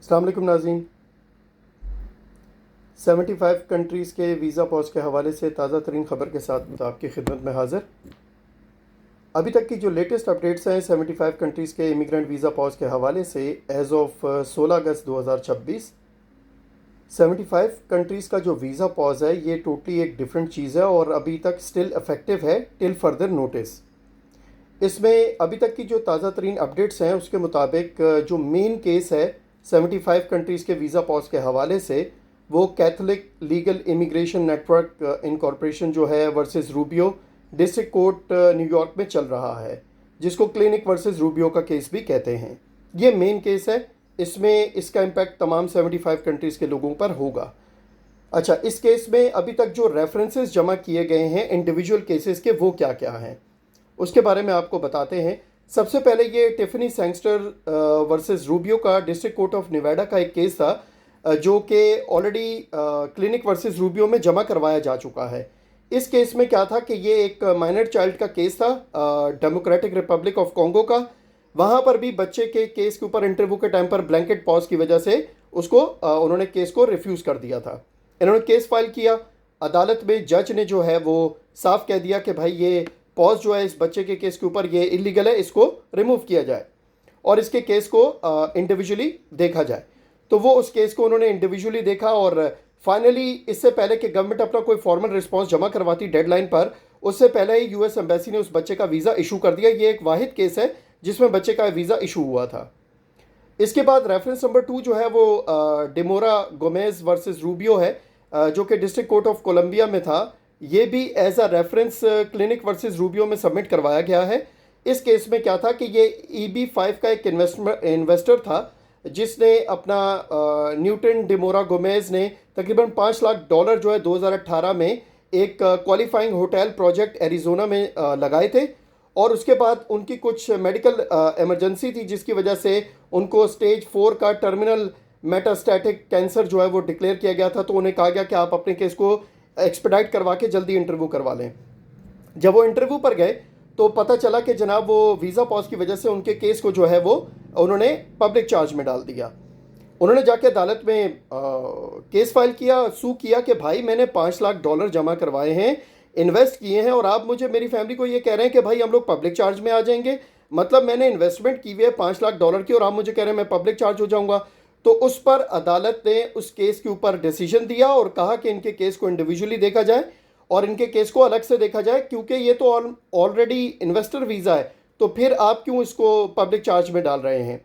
अस्सलाम वालेकुम नाज़रीन। 75 कंट्रीज़ के वीज़ा पॉज के हवाले से ताज़ा तरीन ख़बर के साथ आपकी खिदमत में हाज़िर। अभी तक की जो लेटेस्ट अपडेट्स हैं 75 कंट्रीज़ के इमिग्रेंट वीज़ा पॉज के हवाले से एज़ ऑफ 16 अगस्त 2026 75 कंट्रीज़ का जो वीज़ा पॉज है ये टोटली एक डिफरेंट चीज़ है और अभी तक स्टिल इफ़ेक्टिव है टिल फर्दर नोटिस। इसमें अभी तक की जो ताज़ा तरीन अपडेट्स हैं उसके मुताबिक जो मेन केस है 75 कंट्रीज़ के वीज़ा पॉज के हवाले से वो Catholic legal immigration network incorporation जो है versus Rubio district court New York में चल रहा है, जिसको क्लिनिक वर्सेस रूबियो का केस भी कहते हैं। ये मेन केस है, इसमें इसका इम्पैक्ट तमाम 75 कंट्रीज़ के लोगों पर होगा। अच्छा, इस केस में अभी तक जो रेफरेंसेस जमा किए गए हैं इंडिविजुअल केसेस के वो क्या क्या हैं उसके बारे में आपको बताते हैं। सबसे पहले ये टिफनी सैंगस्टर वर्सेस रूबियो का डिस्ट्रिक्ट कोर्ट ऑफ नेवाडा का एक केस था जो कि ऑलरेडी क्लिनिक वर्सेस रूबियो में जमा करवाया जा चुका है। इस केस में क्या था कि ये एक माइनर चाइल्ड का केस था डेमोक्रेटिक रिपब्लिक ऑफ कॉन्गो का। वहाँ पर भी बच्चे के केस के ऊपर इंटरव्यू के टाइम पर ब्लैंकेट पॉज की वजह से उसको उन्होंने केस को रिफ्यूज़ कर दिया था। इन्होंने केस फाइल किया, अदालत में जज ने जो है वो साफ कह दिया कि भाई ये पॉज जो है इस बच्चे के केस के ऊपर ये इलीगल है, इसको रिमूव किया जाए और इसके केस को इंडिविजुअली देखा जाए। तो वो उस केस को उन्होंने इंडिविजुअली देखा और फाइनली इससे पहले कि गवर्नमेंट अपना कोई फॉर्मल रिस्पांस जमा करवाती डेडलाइन पर, उससे पहले ही यूएस एम्बेसी ने उस बच्चे का वीज़ा इशू कर दिया। ये एक वाहिद केस है जिसमें बच्चे का वीज़ा इशू हुआ था। इसके बाद रेफरेंस नंबर 2 जो है वो डिमोरा गोमेज वर्सेस रूबियो है जो कि डिस्ट्रिक्ट कोर्ट ऑफ कोलंबिया में था। ये भी as a reference clinic versus Rubio में सबमिट करवाया गया है। इस केस में क्या था कि ये EB5 का एक इन्वेस्टर था जिसने अपना न्यूटन डिमोरा गोमेज ने तकरीबन $5 लाख जो है 2018 में एक क्वालिफाइंग होटल प्रोजेक्ट एरिजोना में लगाए थे और उसके बाद उनकी कुछ मेडिकल इमरजेंसी थी जिसकी वजह से उनको स्टेज 4 का टर्मिनल मेटास्टैटिक कैंसर जो है वो डिक्लेयर किया गया था। तो उन्हें कहा गया कि आप अपने केस को एक्सपेडाइट करवा के जल्दी इंटरव्यू करवा लें। जब वो इंटरव्यू पर गए तो पता चला कि जनाब वो वीज़ा पॉज की वजह से उनके केस को जो है वो उन्होंने पब्लिक चार्ज में डाल दिया। उन्होंने जाके अदालत में केस फाइल किया, सू किया कि भाई मैंने $5 लाख जमा करवाए हैं, इन्वेस्ट किए हैं और आप मुझे मेरी फैमिली को ये कह रहे हैं कि भाई हम लोग पब्लिक चार्ज में आ जाएंगे। मतलब मैंने इन्वेस्टमेंट की हुई है $5 लाख की और आप मुझे कह रहे हैं मैं पब्लिक चार्ज हो जाऊंगा। तो उस पर अदालत ने उस केस के ऊपर डिसीजन दिया और कहा कि इनके केस को इंडिविजुअली देखा जाए और इनके केस को अलग से देखा जाए क्योंकि ये तो ऑलरेडी इन्वेस्टर वीज़ा है, तो फिर आप क्यों इसको पब्लिक चार्ज में डाल रहे हैं।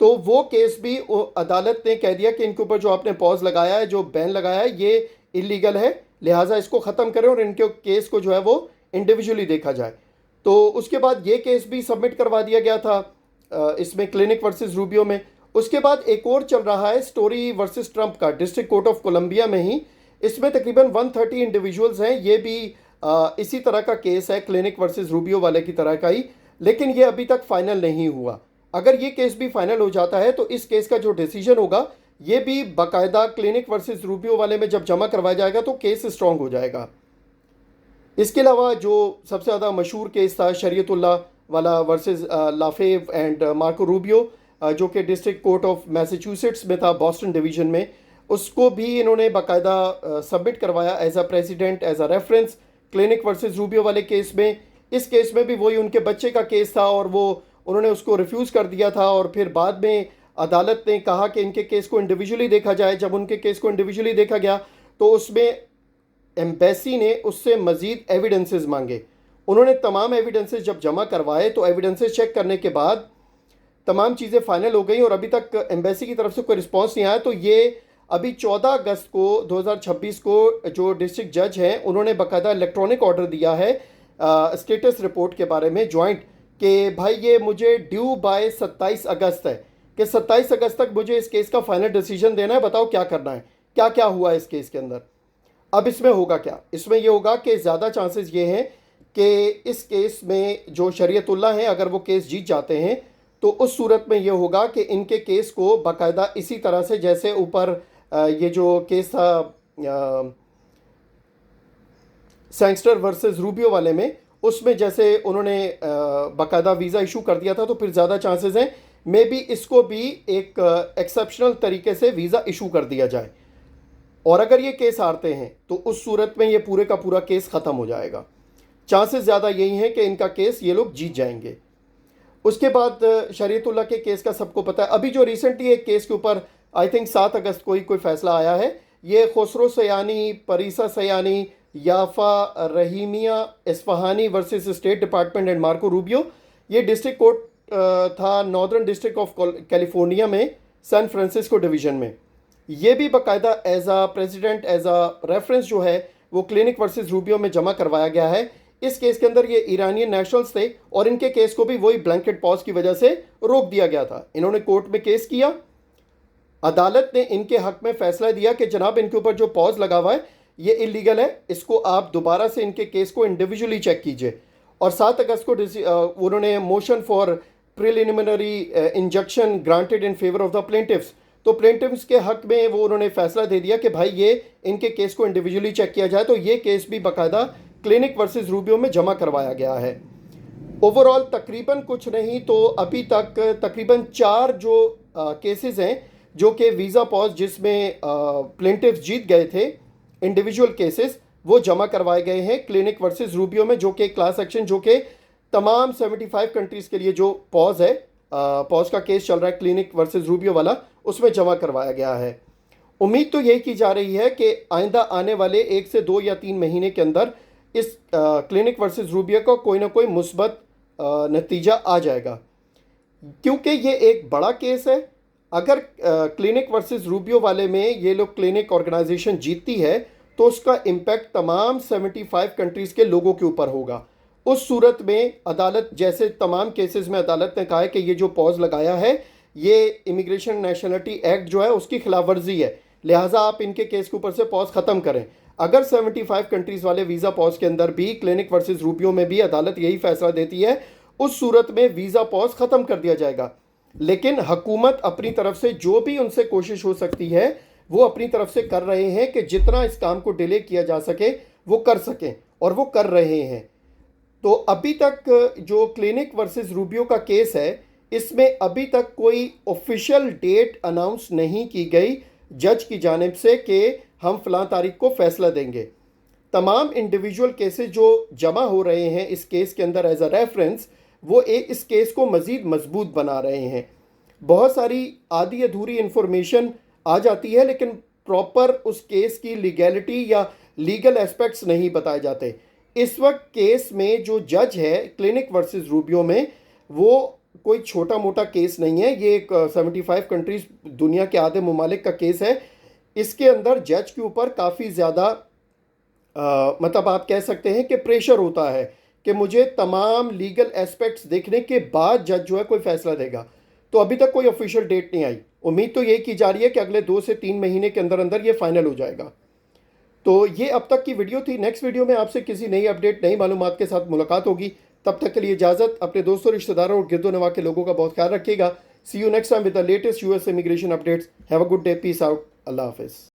तो वो केस भी अदालत ने कह दिया कि इनके ऊपर जो आपने पॉज लगाया है, जो बैन लगाया है, ये इलीगल है, लिहाजा इसको ख़त्म करें और इनके केस को जो है वो इंडिविजुअली देखा जाए। तो उसके बाद ये केस भी सबमिट करवा दिया गया था इसमें क्लिनिक वर्सेस रूबियो में। उसके बाद एक और चल रहा है स्टोरी वर्सेस ट्रंप का डिस्ट्रिक्ट कोर्ट ऑफ कोलंबिया में ही। इसमें तकरीबन 130 इंडिविजुअल्स हैं। ये भी इसी तरह का केस है क्लिनिक वर्सेस रूबियो वाले की तरह का ही, लेकिन ये अभी तक फाइनल नहीं हुआ। अगर ये केस भी फाइनल हो जाता है तो इस केस का जो डिसीजन होगा ये भी बाकायदा क्लिनिक वर्सेस रूबियो वाले में जब जमा करवाया जाएगा तो केस स्ट्रांग हो जाएगा। इसके अलावा जो सबसे ज़्यादा मशहूर केस था शरीयतुल्लाह वाला वर्सेस लाफे एंड मार्को रूबियो जो कि डिस्ट्रिक्ट कोर्ट ऑफ मैसाचुसेट्स में था बॉस्टन डिवीज़न में, उसको भी इन्होंने बाकायदा सबमिट करवाया as a president as a reference clinic versus Rubio वाले केस में। इस केस में भी वही उनके बच्चे का केस था और वो उन्होंने उसको रिफ्यूज़ कर दिया था और फिर बाद में अदालत ने कहा कि इनके केस को इंडिविजुअली देखा जाए। जब उनके केस को इंडिविजुअली देखा गया तो उसमें एम्बेसी ने उससे मज़ीद एविडेंसेस मांगे। उन्होंने तमाम एविडेंसेस जब जमा करवाए तो एविडेंसेस चेक करने के बाद तमाम चीज़ें फाइनल हो गई और अभी तक एम्बेसी की तरफ से कोई रिस्पॉन्स नहीं आया। तो ये अभी 14 अगस्त को 2026 को जो डिस्ट्रिक्ट जज हैं उन्होंने बाकायदा इलेक्ट्रॉनिक ऑर्डर दिया है स्टेटस रिपोर्ट के बारे में जॉइंट कि भाई ये मुझे ड्यू बाय 27 अगस्त है कि 27 अगस्त तक मुझे इस केस का फाइनल डिसीजन देना है, बताओ क्या करना है, क्या क्या हुआ है इस केस के अंदर। अब इसमें होगा क्या, इसमें ये होगा कि ज़्यादा चांसेस ये हैं कि इस केस में जो शरीयतुल्लाह हैं अगर वो केस जीत जाते हैं तो उस सूरत में ये होगा कि इनके केस को बाकायदा इसी तरह से जैसे ऊपर ये जो केस था सैंगस्टर वर्सेस रूबियो वाले में, उसमें जैसे उन्होंने बाकायदा वीज़ा इशू कर दिया था, तो फिर ज़्यादा चांसेस हैं में भी इसको भी एक एक्सेप्शनल तरीके से वीज़ा इशू कर दिया जाए। और अगर ये केस हारते हैं तो उस सूरत में ये पूरे का पूरा केस ख़त्म हो जाएगा। चांसेस ज़्यादा यही हैं कि इनका केस ये लोग जीत जाएंगे। उसके बाद शरीयतुल्लाह के केस का सबको पता है। अभी जो रिसेंटली एक केस के ऊपर आई थिंक 7 अगस्त को ही कोई फैसला आया है, ये Khusro Sayani, Parisa Sayani, Yafa Rahimia Isfahani versus State Department and Marco Rubio. ये डिस्ट्रिक्ट कोर्ट था नॉर्दर्न डिस्ट्रिक्ट ऑफ कैलिफोर्निया में, सैन फ्रांसिस्को डिवीज़न में। ये भी बाकायदा as a president, as a reference जो है वो क्लिनिक वर्सेस रूबियो में जमा करवाया गया है। इस केस के अंदर ये ईरानियन नेशनल्स थे और इनके केस को भी वही ब्लैंकेट पॉज की वजह से रोक दिया गया था। इन्होंने कोर्ट में केस किया, अदालत ने इनके हक में फैसला दिया कि जनाब इनके ऊपर जो पॉज लगा हुआ है ये इलीगल है, इसको आप दोबारा से इनके केस को इंडिविजुअली चेक कीजिए। और 7 अगस्त को उन्होंने motion for preliminary injunction granted in favour of the plaintiffs, तो प्लेंटिफ्स के हक में वो उन्होंने फैसला दे दिया कि भाई ये इनके केस को इंडिविजुअली चेक किया जाए। तो ये केस भी बाकायदा क्लिनिक वर्सेस रूबियो में जमा करवाया गया है। ओवरऑल तकरीबन कुछ नहीं तो अभी तक तकरीबन 4 जो केसेस हैं जो कि वीज़ा पॉज जिसमें प्लेंटिफ्स जीत गए थे, इंडिविजुअल केसेस वो जमा करवाए गए हैं क्लिनिक वर्सेस रूबियो में, जो कि क्लास एक्शन जो कि तमाम 75 कंट्रीज़ के लिए जो पॉज है, पॉज का केस चल रहा है क्लिनिक वर्सेस रूबियो वाला, उसमें जमा करवाया गया है। उम्मीद तो यही की जा रही है कि आइंदा आने वाले 1 से 2 या 3 महीने के अंदर इस क्लिनिक वर्सेस रूबियो का कोई ना कोई मुस्बत नतीजा आ जाएगा, क्योंकि ये एक बड़ा केस है। अगर क्लिनिक वर्सेस रूबियो वाले में ये लोग क्लिनिक ऑर्गेनाइजेशन जीतती है तो उसका इम्पैक्ट तमाम 75 कंट्रीज़ के लोगों के ऊपर होगा। उस सूरत में अदालत, जैसे तमाम केसेस में अदालत ने कहा है कि ये जो पॉज लगाया है ये इमिग्रेशन नेशनलिटी एक्ट जो है उसकी खिलाफ वर्जी है, लिहाजा आप इनके केस के ऊपर से पॉज ख़त्म करें। अगर 75 कंट्रीज़ वाले वीज़ा पॉज के अंदर भी क्लिनिक वर्सेस रूबियो में भी अदालत यही फैसला देती है, उस सूरत में वीज़ा पॉज ख़त्म कर दिया जाएगा। लेकिन हुकूमत अपनी तरफ से जो भी उनसे कोशिश हो सकती है वो अपनी तरफ से कर रहे हैं कि जितना इस काम को डिले किया जा सके वो कर सकें, और वो कर रहे हैं। तो अभी तक जो क्लिनिक वर्सेस रूबियो का केस है इसमें अभी तक कोई ऑफिशियल डेट अनाउंस नहीं की गई जज की जानिब से कि हम फ़लाँ तारीख को फ़ैसला देंगे। तमाम इंडिविजुअल केसेस जो जमा हो रहे हैं इस केस के अंदर एज अ रेफरेंस, वो इस केस को मज़ीद मजबूत बना रहे हैं। बहुत सारी आधी अधूरी इंफॉर्मेशन आ जाती है लेकिन प्रॉपर उस केस की लीगैलिटी या लीगल एस्पेक्ट्स नहीं बताए जाते। इस वक्त केस में जो जज है क्लिनिक वर्सेस रूबियो में, वो कोई छोटा मोटा केस नहीं है, ये एक 75 कंट्रीज़ दुनिया के आधे ममालिक का केस है। इसके अंदर जज के ऊपर काफ़ी ज़्यादा मतलब आप कह सकते हैं कि प्रेशर होता है कि मुझे तमाम लीगल एस्पेक्ट्स देखने के बाद जज जो है कोई फ़ैसला देगा। तो अभी तक कोई ऑफिशियल डेट नहीं आई। उम्मीद तो यही की जा रही है कि अगले 2 से 3 महीने के अंदर अंदर ये फाइनल हो जाएगा। तो ये अब तक की वीडियो थी। नेक्स्ट वीडियो में आपसे किसी नई अपडेट, नई मालूमात के साथ मुलाकात होगी। तब तक के लिए इजाज़त। अपने दोस्तों, रिश्तेदारों और गिरदो नवा के लोगों का बहुत ख्याल रखिएगा। See you next time with the latest US immigration updates. Have a good day, peace out, अल्लाह हाफिज़।